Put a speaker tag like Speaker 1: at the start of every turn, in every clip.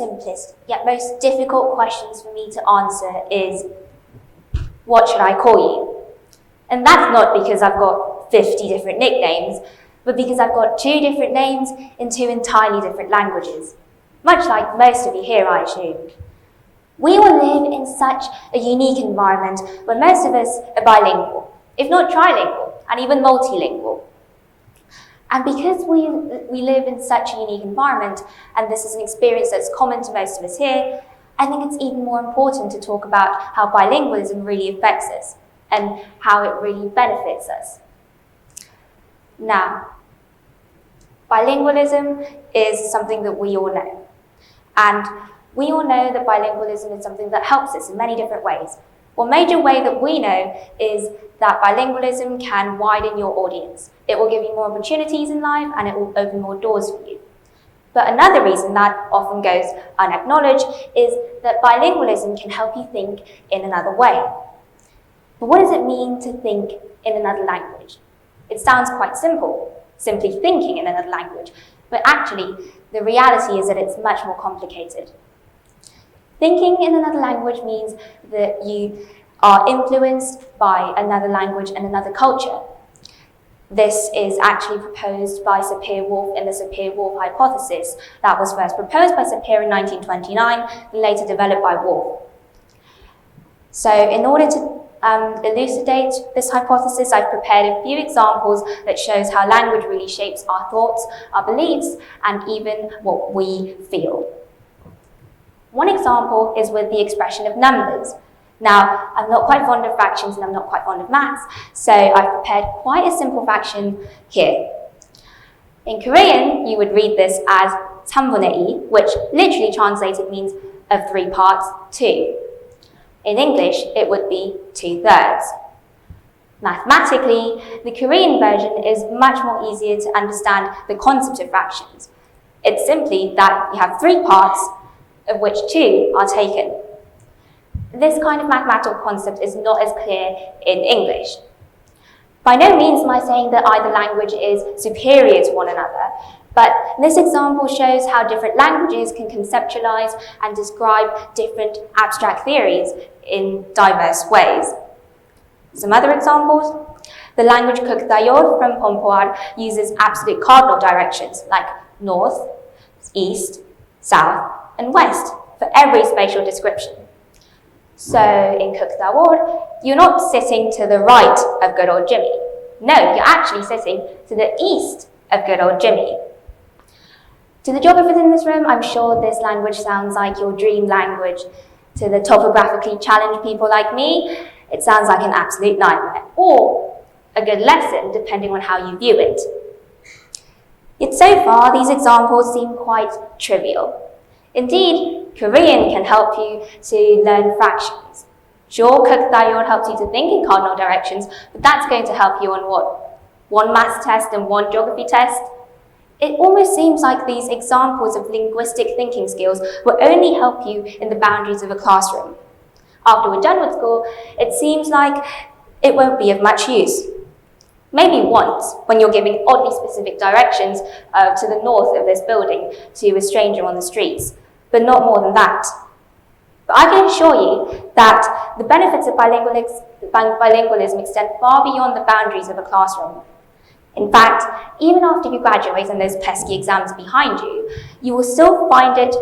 Speaker 1: simplest, yet most difficult questions for me to answer is, what should I call you? And that's not because I've got 50 different nicknames, but because I've got 2 different names in 2 entirely different languages. Much like most of you here, I assume. We all live in such a unique environment where most of us are bilingual, if not trilingual, and even multilingual. And because we live in such a unique environment, and this is an experience that's common to most of us here, I think it's even more important to talk about how bilingualism really affects us and how it really benefits us. Now, bilingualism is something that we all know. And we all know that bilingualism is something that helps us in many different ways. One major way that we know is that bilingualism can widen your audience. It will give you more opportunities in life and it will open more doors for you. But another reason that often goes unacknowledged is that bilingualism can help you think in another way. But what does it mean to think in another language? It sounds quite simple, simply thinking in another language, but actually the reality is that it's much more complicated. Thinking in another language means that you are influenced by another language and another culture. This is actually proposed by Sapir-Whorf in the Sapir-Whorf hypothesis that was first proposed by Sapir in 1929 and later developed by Whorf. So in order to elucidate this hypothesis, I've prepared a few examples that shows how language really shapes our thoughts, our beliefs, and even what we feel. One example is with the expression of numbers. Now, I'm not quite fond of fractions and I'm not quite fond of maths, so I've prepared quite a simple fraction here. In Korean, you would read this as 3분의 2, which literally translated means of 3 parts, 2. In English, it would be 2/3. Mathematically, the Korean version is much more easier to understand the concept of fractions. It's simply that you have 3 parts, of which 2 are taken. This kind of mathematical concept is not as clear in English. By no means am I saying that either language is superior to one another, but this example shows how different languages can conceptualize and describe different abstract theories in diverse ways. Some other examples. The language Gyuyeon from Pompoir uses absolute cardinal directions like north, east, south, and west for every spatial description. So in Gyuyeon, you're not sitting to the right of good old Jimmy. No, you're actually sitting to the east of good old Jimmy. To the geographers in this room, I'm sure this language sounds like your dream language. To the topographically challenged people like me, it sounds like an absolute nightmare, or a good lesson depending on how you view it. Yet so far, these examples seem quite trivial. Indeed, Korean can help you to learn fractions. Sure, Gyuyeon helps you to think in cardinal directions, but that's going to help you on what? 1 maths test and 1 geography test? It almost seems like these examples of linguistic thinking skills will only help you in the boundaries of a classroom. After we're done with school, it seems like it won't be of much use. Maybe once, when you're giving oddly specific directions to the north of this building to a stranger on the streets, but not more than that. But I can assure you that the benefits of bilingualism extend far beyond the boundaries of a classroom. In fact, even after you graduate and those pesky exams behind you, you will still find it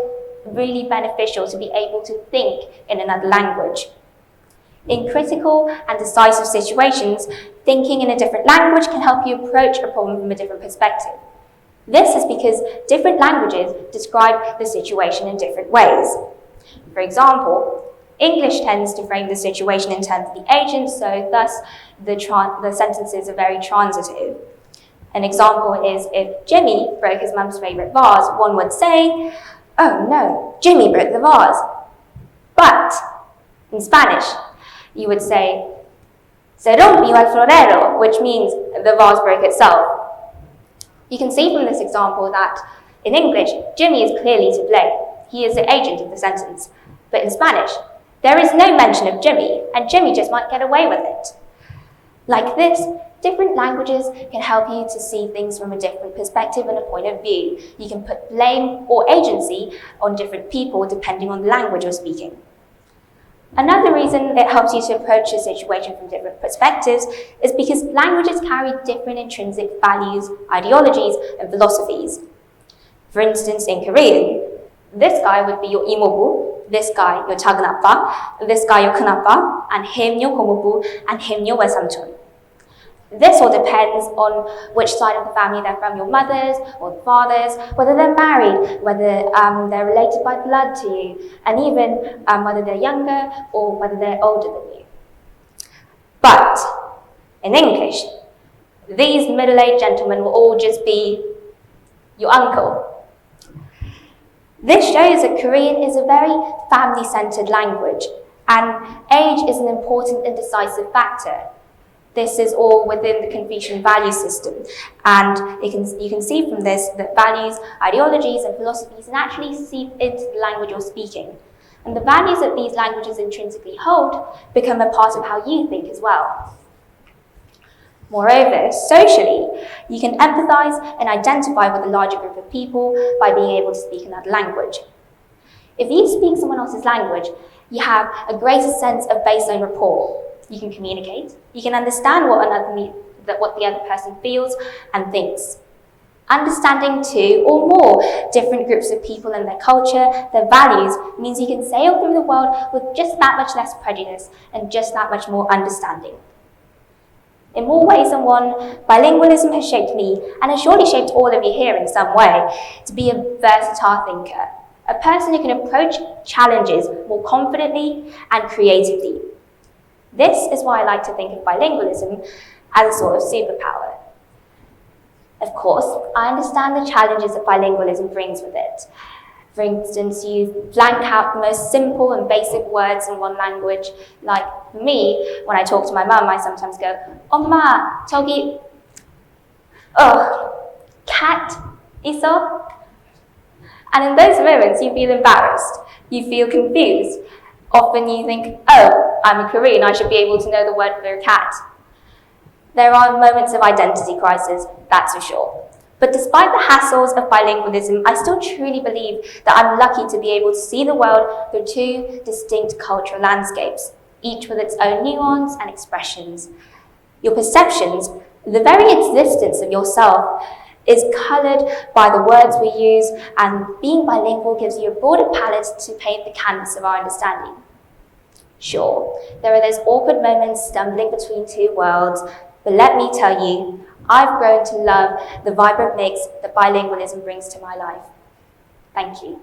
Speaker 1: really beneficial to be able to think in another language. In critical and decisive situations, thinking in a different language can help you approach a problem from a different perspective. This is because different languages describe the situation in different ways. For example, English tends to frame the situation in terms of the agent, so thus the sentences are very transitive. An example is if Jimmy broke his mum's favourite vase, one would say, "Oh no, Jimmy broke the vase." But in Spanish, you would say, "Se rompió el florero," which means the vase broke itself. You can see from this example that in English, Jimmy is clearly to blame. He is the agent of the sentence. But in Spanish, there is no mention of Jimmy, and Jimmy just might get away with it. Like this, Different languages can help you to see things from a different perspective and a point of view. You can put blame or agency on different people depending on the language you're speaking. Another reason it helps you to approach a situation from different perspectives is because languages carry different intrinsic values, ideologies, and philosophies. For instance, in Korean, this guy would be your imobu, this guy your 작은 아빠, this guy your 큰아빠, and him your 고모부, and him your 외삼촌. This all depends on which side of the family they're from, your mothers or the fathers, whether they're married, whether they're related by blood to you, and even whether they're younger or whether they're older than you. But in English, these middle-aged gentlemen will all just be your uncle. This shows that Korean is a very family-centered language, and age is an important and decisive factor. This is all within the Confucian value system, and you can see from this that values, ideologies, and philosophies naturally seep into the language you're speaking. And the values that these languages intrinsically hold become a part of how you think as well. Moreover, socially, you can empathize and identify with a larger group of people by being able to speak another language. If you speak someone else's language, you have a greater sense of baseline rapport. You can communicate, you can understand what the other person feels and thinks. Understanding two or more different groups of people and their culture, their values, means you can sail through the world with just that much less prejudice and just that much more understanding. In more ways than one, bilingualism has shaped me, and has surely shaped all of you here in some way, to be a versatile thinker, a person who can approach challenges more confidently and creatively. This is why I like to think of bilingualism as a sort of superpower. Of course, I understand the challenges that bilingualism brings with it. For instance, you blank out the most simple and basic words in one language. Like for me, when I talk to my mum, I sometimes go, "엄마, 저기, cat 있어?" And in those moments, you feel embarrassed. You feel confused. Often you think, "Oh, I'm a Korean, I should be able to know the word for a cat." There are moments of identity crisis, that's for sure. But despite the hassles of bilingualism, I still truly believe that I'm lucky to be able to see the world through two distinct cultural landscapes, each with its own nuance and expressions. Your perceptions, the very existence of yourself, is coloured by the words we use, and being bilingual gives you a broader palette to paint the canvas of our understanding. Sure, there are those awkward moments stumbling between two worlds, but let me tell you, I've grown to love the vibrant mix that bilingualism brings to my life. Thank you.